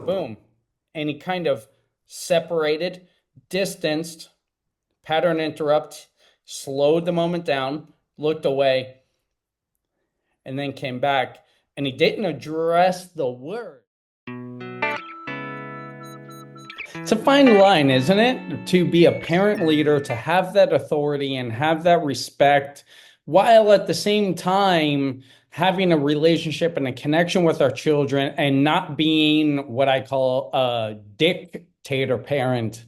Boom. And he kind of separated, distanced, pattern interrupt, slowed the moment down, looked away, and then came back. And he didn't address the word. It's a fine line, isn't it? To be a parent leader, to have that authority and have that respect, while at the same time having a relationship and a connection with our children and not being what I call a dictator parent.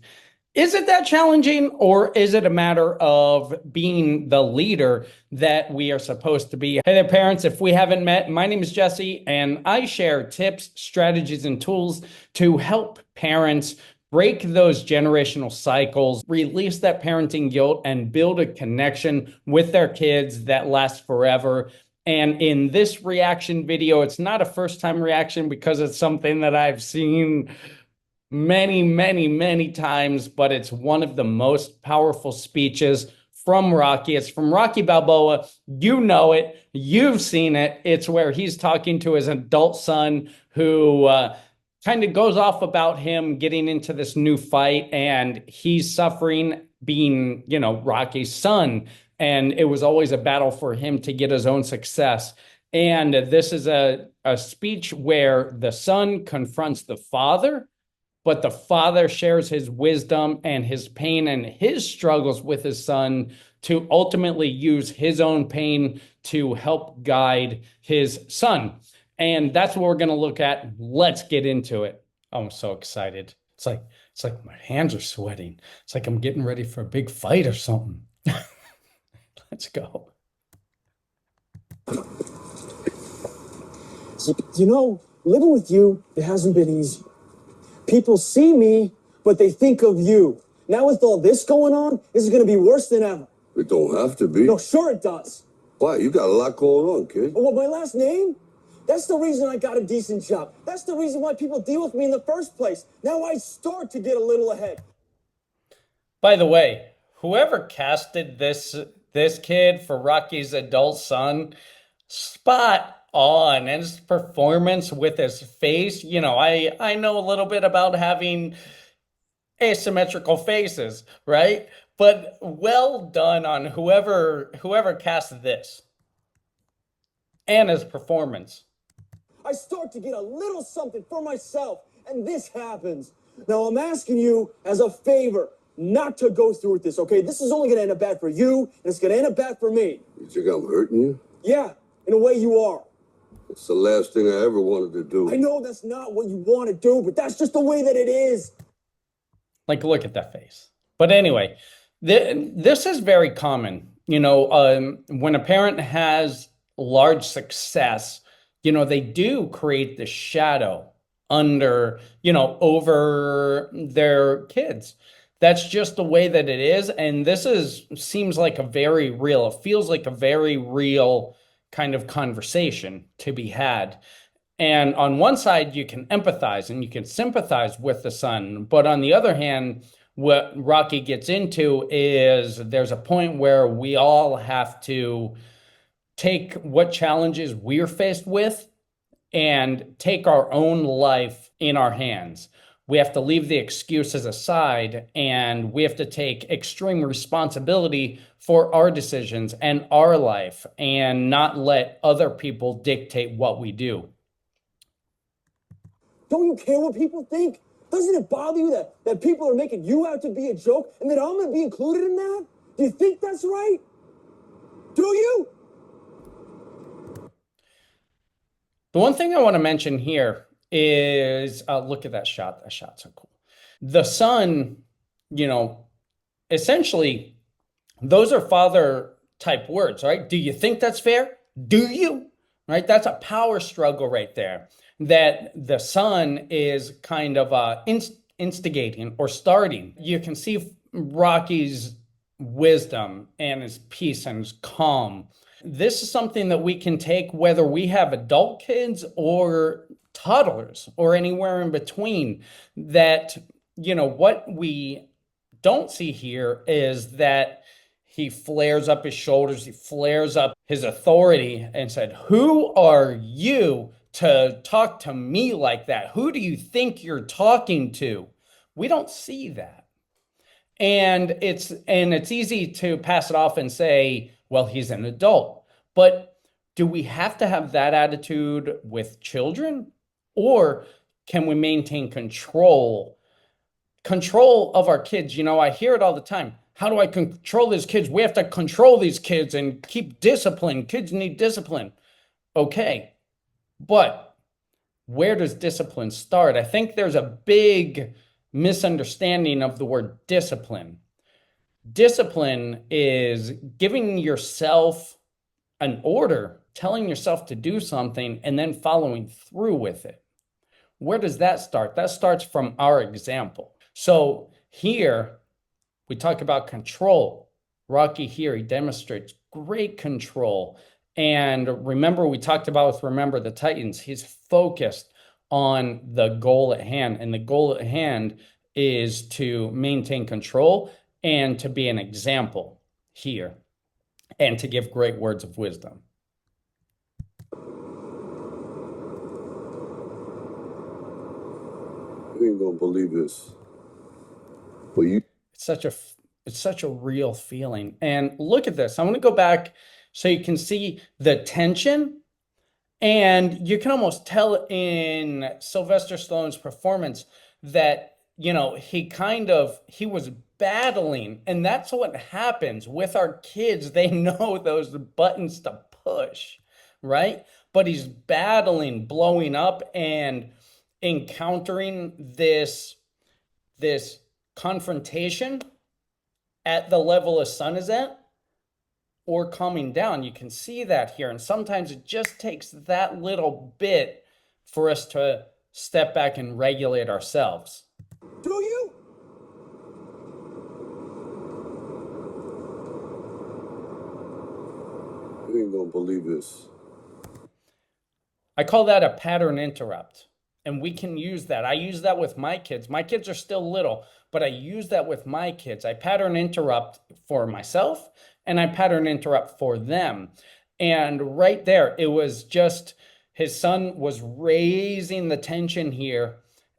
Is it that challenging, or is it a matter of being the leader that we are supposed to be? Hey there, parents. If we haven't met, my name is Jesse, and I share tips, strategies, and tools to help parents break those generational cycles, release that parenting guilt, and build a connection with their kids that lasts forever. And in this reaction video, it's not a first time reaction because it's something that I've seen many, many, many times, but it's one of the most powerful speeches from Rocky. It's from Rocky Balboa. You know it. You've seen it. It's where he's talking to his adult son who kind of goes off about him getting into this new fight, and he's suffering being, Rocky's son. And it was always a battle for him to get his own success. And this is a speech where the son confronts the father, but the father shares his wisdom and his pain and his struggles with his son to ultimately use his own pain to help guide his son. And that's what we're going to look at. Let's get into it. I'm so excited. It's like my hands are sweating. It's like I'm getting ready for a big fight or something. Let's go. Living with you, it hasn't been easy. People see me, but they think of you. Now with all this going on, this is going to be worse than ever. It don't have to be. No, sure it does. Why? You got a lot going on, kid. Well, my last name? That's the reason I got a decent job. That's the reason why people deal with me in the first place. Now I start to get a little ahead. By the way, whoever casted this kid for Rocky's adult son, spot on. And his performance with his face, I know a little bit about having asymmetrical faces, right? But well done on whoever cast this and his performance. I start to get a little something for myself, and this happens. Now I'm asking you as a favor not to go through with this, okay? This is only going to end up bad for you, and it's going to end up bad for me. You think I'm hurting you? Yeah, in a way you are. It's the last thing I ever wanted to do. I know that's not what you want to do, but that's just the way that it is. Like, look at that face. But anyway, this is very common. When a parent has large success, they do create the shadow under, over their kids. That's just the way that it is. And seems like it feels like a very real kind of conversation to be had. And on one side, you can empathize and you can sympathize with the son. But on the other hand, what Rocky gets into is there's a point where we all have to take what challenges we're faced with and take our own life in our hands. We have to leave the excuses aside, and we have to take extreme responsibility for our decisions and our life and not let other people dictate what we do. Don't you care what people think? Doesn't it bother you that people are making you out to be a joke and that I'm going to be included in that? Do you think that's right? Do you? The one thing I want to mention here is, look at that shot. That shot's so cool. The son, essentially, those are father type words, right? Do you think that's fair? Do you? Right? That's a power struggle right there. That the son is kind of instigating or starting. You can see Rocky's wisdom and his peace and his calm. This is something that we can take whether we have adult kids or toddlers or anywhere in between. That, what we don't see here is that he flares up his shoulders, he flares up his authority and said, "Who are you to talk to me like that? Who do you think you're talking to? We don't see that. And it's easy to pass it off and say, well, he's an adult. But do we have to have that attitude with children? Or can we maintain control of our kids? You know, I hear it all the time. How do I control these kids? We have to control these kids and keep discipline. Kids need discipline. Okay, but where does discipline start? I think there's a big misunderstanding of the word discipline. Discipline is giving yourself an order, telling yourself to do something, and then following through with it. Where does that start? That starts from our example. So here we talk about control. Rocky here, he demonstrates great control. And remember, we talked about with Remember the Titans, he's focused on the goal at hand. And the goal at hand is to maintain control and to be an example here and to give great words of wisdom. You ain't gonna believe this. But you It's such a real feeling. And look at this. I want to go back so you can see the tension. And you can almost tell in Sylvester Stallone's performance that, you know, he was battling. And that's what happens with our kids. They know those buttons to push, right? But he's battling, blowing up, and encountering this confrontation at the level his son is at, or calming down. You can see that here. And sometimes it just takes that little bit for us to step back and regulate ourselves. Do you? You ain't gonna believe this. I call that a pattern interrupt. And we can use that. I use that with my kids. My kids are still little, but I use that with my kids. I pattern interrupt for myself and I pattern interrupt for them. And right there, it was just his son was raising the tension here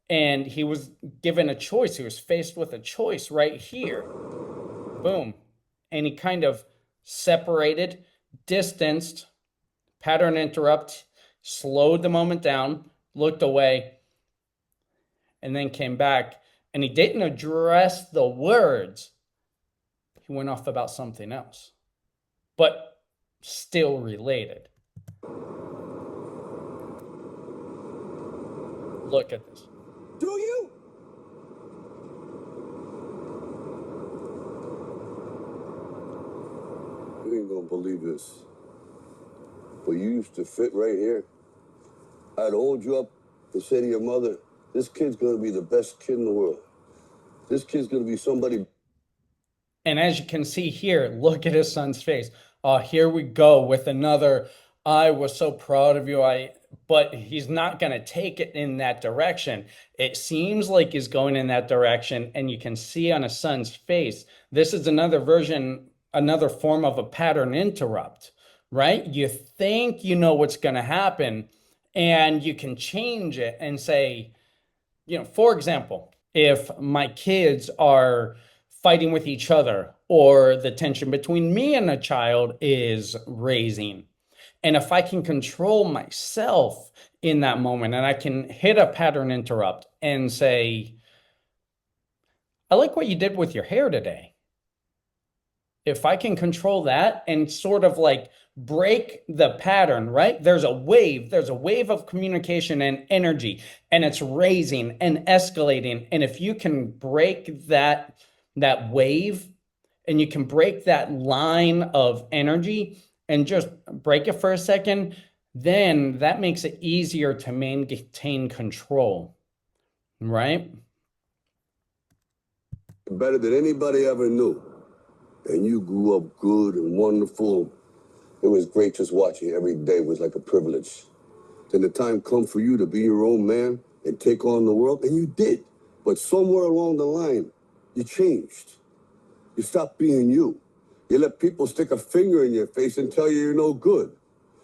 and he was given a choice. He was faced with a choice right here. Boom. And he kind of separated, distanced, pattern interrupt, slowed the moment down, looked away, and then came back. And he didn't address the words. He went off about something else, but still related. Look at this. Do you? You ain't gonna believe this. But you used to fit right here. I'd hold you up and say to your mother, this kid's gonna be the best kid in the world. This kid's gonna be somebody. And as you can see here, look at his son's face. Oh, here we go with another, I was so proud of you. But he's not going to take it in that direction. It seems like he's going in that direction, and you can see on his son's face, this is another version, another form of a pattern interrupt, right? You think you know what's going to happen, and you can change it and say, you know, for example, if my kids are fighting with each other or the tension between me and a child is raising, and if I can control myself in that moment and I can hit a pattern interrupt and say, I like what you did with your hair today. If I can control that and sort of like break the pattern, right? There's a wave of communication and energy, and it's raising and escalating. And if you can break that wave and you can break that line of energy and just break it for a second, then that makes it easier to maintain control, right? Better than anybody ever knew. And you grew up good and wonderful. It was great just watching you every day. It was like a privilege. Then the time come for you to be your own man and take on the world, and you did. But somewhere along the line, you changed. You stopped being you. You let people stick a finger in your face and tell you you're no good.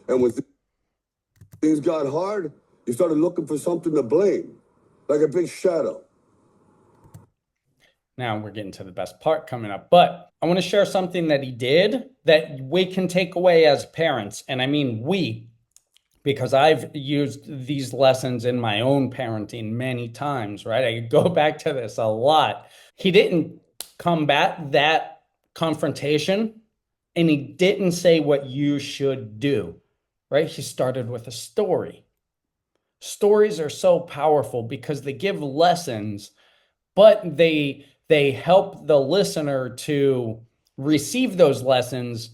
And with Things got hard, you started looking for something to blame, like a big shadow. Now we're getting to the best part coming up, but I want to share something that he did that we can take away as parents. And I mean, because I've used these lessons in my own parenting many times, right? I go back to this a lot. He didn't combat that confrontation and he didn't say what you should do, right? He started with a story. Stories are so powerful because they give lessons, but they help the listener to receive those lessons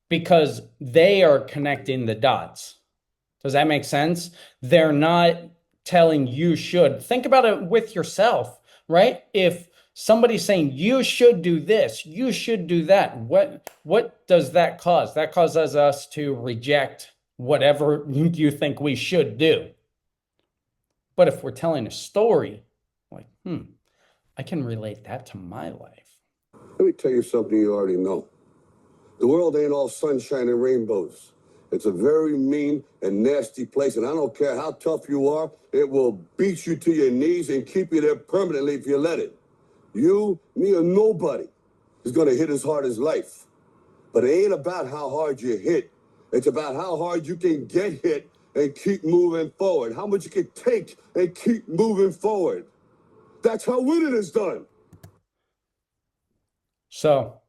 because they are connecting the dots. Does that make sense? They're not telling you should. Think about it with yourself, right? If somebody's saying you should do this, you should do that, what does that cause? That causes us to reject whatever you think we should do. But if we're telling a story, like, I can relate that to my life. Let me tell you something you already know. The world ain't all sunshine and rainbows. It's a very mean and nasty place, and I don't care how tough you are, it will beat you to your knees and keep you there permanently if you let it. You, me, or nobody is gonna hit as hard as life. But it ain't about how hard you hit. It's about how hard you can get hit and keep moving forward. How much you can take and keep moving forward. That's how winning is done. So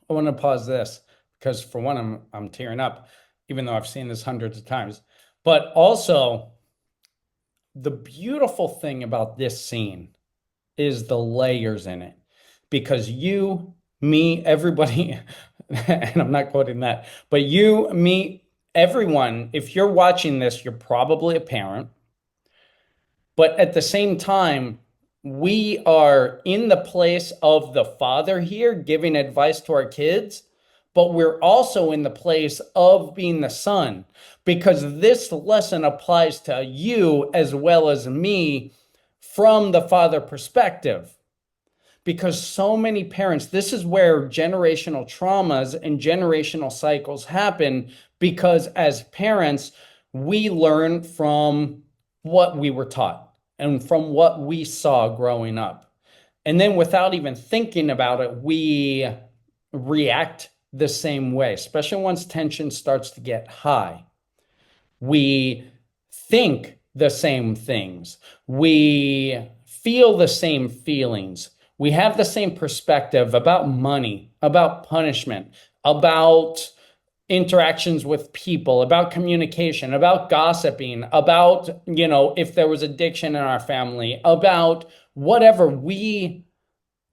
I want to pause this because for one, I'm tearing up, even though I've seen this hundreds of times. But also, the beautiful thing about this scene is the layers in it. Because you, me, everybody, and I'm not quoting that, but you, me, everyone, if you're watching this, you're probably a parent. But at the same time, we are in the place of the father here giving advice to our kids, but we're also in the place of being the son because this lesson applies to you as well as me from the father perspective. Because so many parents, this is where generational traumas and generational cycles happen because as parents, we learn from what we were taught and from what we saw growing up. And then without even thinking about it, we react the same way, especially once tension starts to get high. We think the same things. We feel the same feelings. We have the same perspective about money, about punishment, about interactions with people, about communication, about gossiping, about, if there was addiction in our family, about whatever. We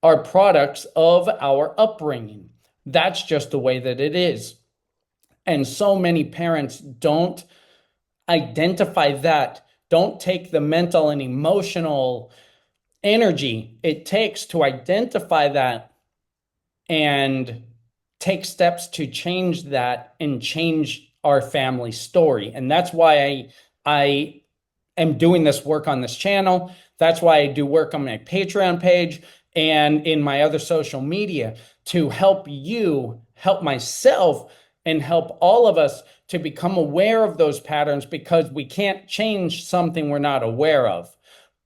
are products of our upbringing. That's just the way that it is. And so many parents don't identify that, don't take the mental and emotional energy it takes to identify that and take steps to change that and change our family story. And that's why I am doing this work on this channel. That's why I do work on my Patreon page and in my other social media to help you, help myself, and help all of us to become aware of those patterns because we can't change something we're not aware of.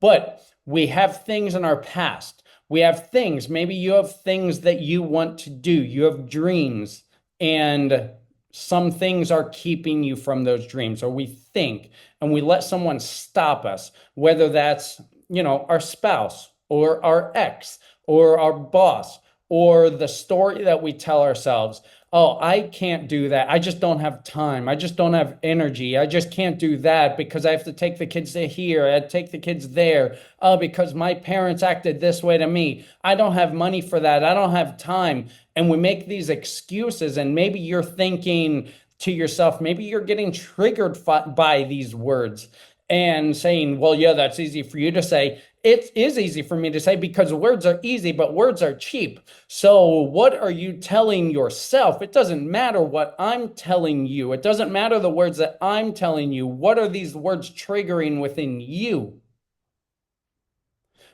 But we have things in our past. We have things, maybe you have things that you want to do. You have dreams, and some things are keeping you from those dreams, or we think, and we let someone stop us, whether that's, our spouse or our ex or our boss or the story that we tell ourselves. Oh, I can't do that. I just don't have time. I just don't have energy. I just can't do that because I have to take the kids to here. I take the kids there. Oh, because my parents acted this way to me. I don't have money for that. I don't have time. And we make these excuses, and maybe you're thinking to yourself, maybe you're getting triggered by these words and saying, well, yeah, that's easy for you to say. It is easy for me to say because words are easy, but words are cheap. So what are you telling yourself? It doesn't matter what I'm telling you. It doesn't matter the words that I'm telling you. What are these words triggering within you?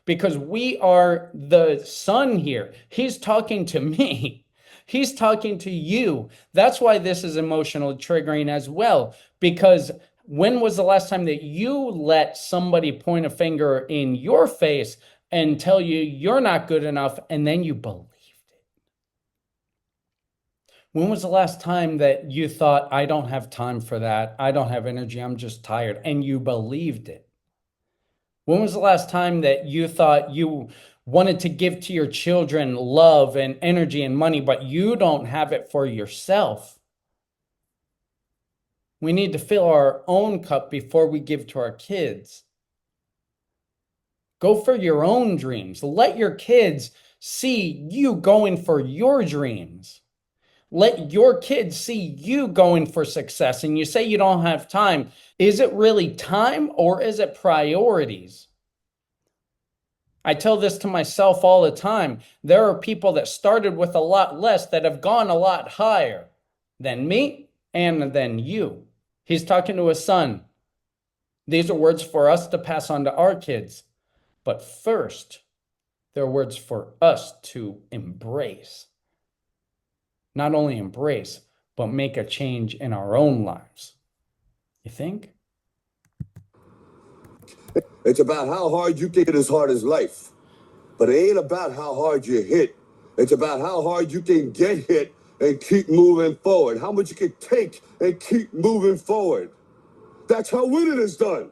Because we are the son here. He's talking to me. He's talking to you. That's why this is emotional triggering as well, because When was the last time that you let somebody point a finger in your face and tell you you're not good enough, and then you believed it? When was the last time that you thought, I don't have time for that, I don't have energy, I'm just tired, and you believed it? When was the last time that you thought you wanted to give to your children love and energy and money, but you don't have it for yourself? We need to fill our own cup before we give to our kids. Go for your own dreams. Let your kids see you going for your dreams. Let your kids see you going for success. And you say you don't have time. Is it really time, or is it priorities? I tell this to myself all the time. There are people that started with a lot less that have gone a lot higher than me and than you. He's talking to his son. These are words for us to pass on to our kids. But first, they're words for us to embrace. Not only embrace, but make a change in our own lives. You think? It's about how hard you can hit as hard as life. But it ain't about how hard you hit. It's about how hard you can get hit and keep moving forward. How much you can take and keep moving forward. That's how winning is done.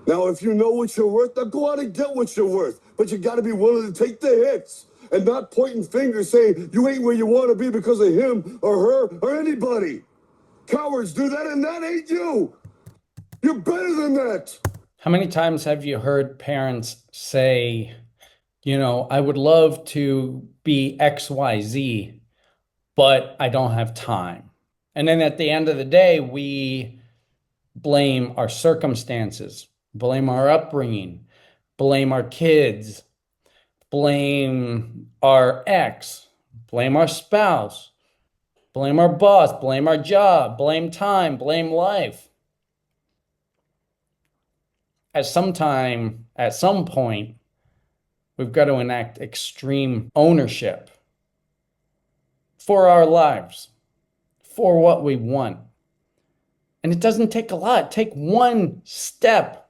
Now, if you know what you're worth, now go out and get what you're worth. But you got to be willing to take the hits and not pointing fingers saying you ain't where you want to be because of him or her or anybody. Cowards do that, and that ain't you. You're better than that. How many times have you heard parents say, I would love to be XYZ, but I don't have time? And then at the end of the day, we blame our circumstances, blame our upbringing, blame our kids, blame our ex, blame our spouse, blame our boss, blame our job, blame time, blame life. At some point, we've got to enact extreme ownership for our lives, for what we want. And it doesn't take a lot. Take one step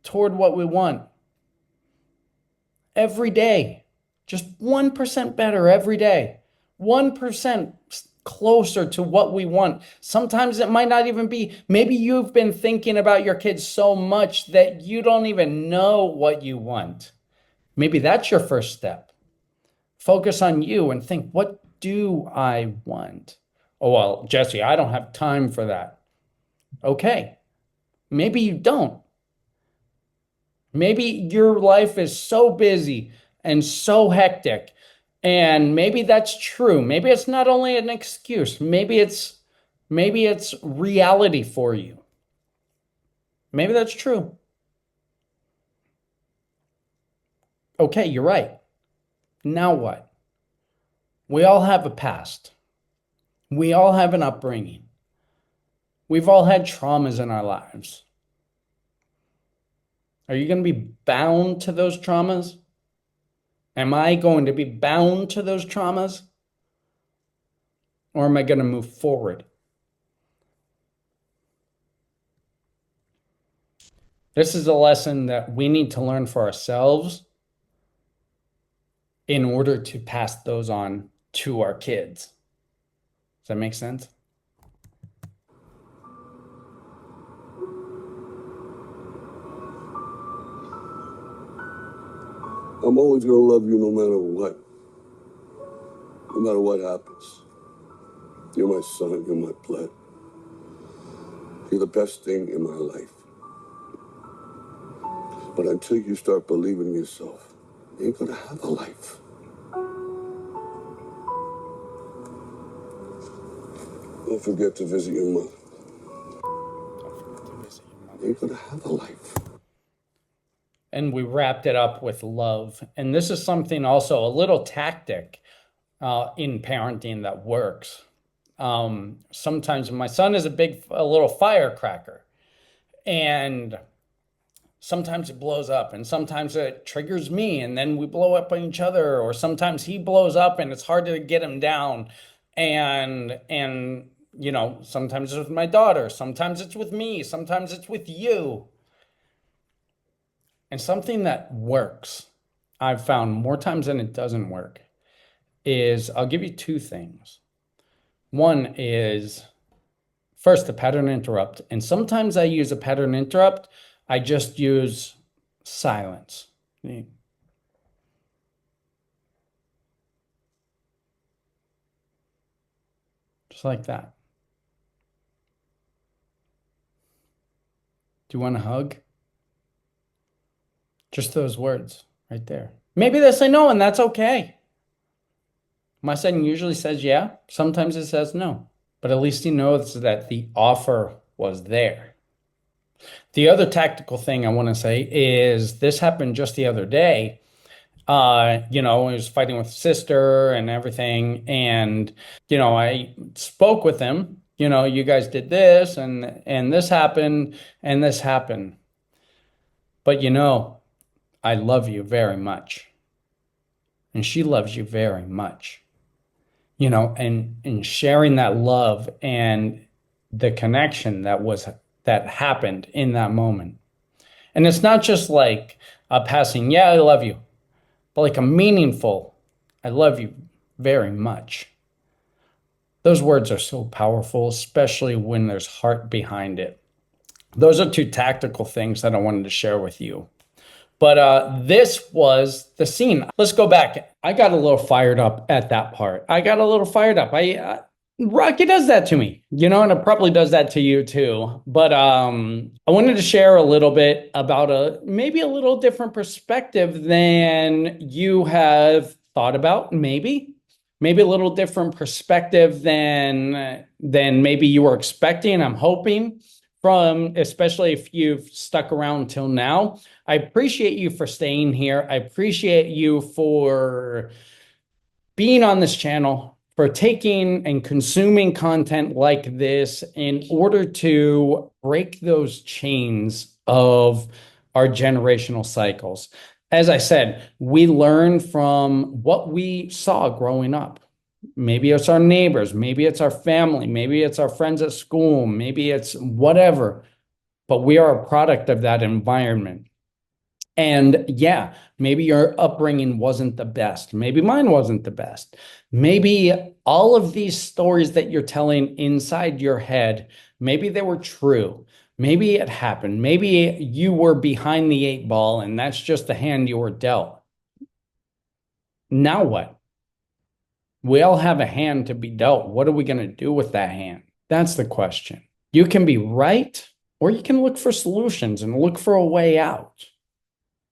toward what we want. Every day, just 1% better every day. 1% closer to what we want. Sometimes it might not even be, maybe you've been thinking about your kids so much that you don't even know what you want. Maybe that's your first step. Focus on you and think, what do I want? Oh, well, Jesse, I don't have time for that. Okay, maybe you don't. Maybe your life is so busy and so hectic, and maybe that's true. Maybe it's not only an excuse. Maybe it's reality for you. Maybe that's true. Okay, you're right. Now what? We all have a past. We all have an upbringing. We've all had traumas in our lives. Are you going to be bound to those traumas? Am I going to be bound to those traumas? Or am I going to move forward? This is a lesson that we need to learn for ourselves in order to pass those on to our kids. Does that make sense? I'm always going to love you no matter what. No matter what happens. You're my son, you're my blood. You're the best thing in my life. But until you start believing in yourself, you ain't going to have a life. Don't forget to visit your mother. You ain't going to have a life. And we wrapped it up with love. And this is something also, a little tactic in parenting that works. Sometimes my son is a little firecracker. And sometimes it blows up, and sometimes it triggers me, and then we blow up on each other. Or sometimes he blows up and it's hard to get him down. And sometimes it's with my daughter, sometimes it's with me, sometimes it's with you. And something that works, I've found more times than it doesn't work, is I'll give you two things. One is first, a pattern interrupt. And sometimes I use a pattern interrupt. I just use silence. Just like that. Do you want a hug? Just those words right there. Maybe they say no, and that's okay. My son usually says yeah. Sometimes it says no. But at least he knows that the offer was there. The other tactical thing I want to say is this happened just the other day. He was fighting with his sister and everything. And, I spoke with him, you guys did this and this happened and this happened. But I love you very much. And she loves you very much. And sharing that love and the connection that happened in that moment. And it's not just like a passing, yeah, I love you, but like a meaningful, I love you very much. Those words are so powerful, especially when there's heart behind it. Those are two tactical things that I wanted to share with you. But this was the scene. Let's go back. I got a little fired up at that part. I got a little fired up. Rocky does that to me, and it probably does that to you too. But I wanted to share a little bit about maybe a little different perspective than you have thought about, maybe a little different perspective than maybe you were expecting. I'm hoping from, especially if you've stuck around till now. I appreciate you for staying here. I appreciate you for being on this channel, for taking and consuming content like this in order to break those chains of our generational cycles. As I said, we learn from what we saw growing up. Maybe it's our neighbors, maybe it's our family, maybe it's our friends at school, maybe it's whatever, but we are a product of that environment. And yeah, maybe your upbringing wasn't the best. Maybe mine wasn't the best. Maybe all of these stories that you're telling inside your head, maybe they were true. Maybe it happened. Maybe you were behind the eight ball and that's just the hand you were dealt. Now what? We all have a hand to be dealt. What are we going to do with that hand? That's the question. You can be right, or you can look for solutions and look for a way out.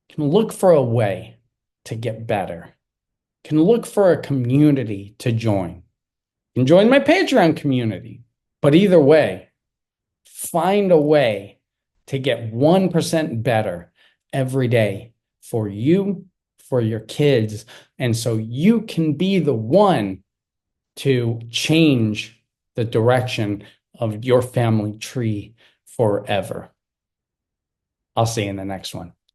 You can look for a way to get better. You can look for a community to join. You can join my Patreon community. But either way, find a way to get 1% better every day for you, for your kids, and so you can be the one to change the direction of your family tree forever. I'll see you in the next one.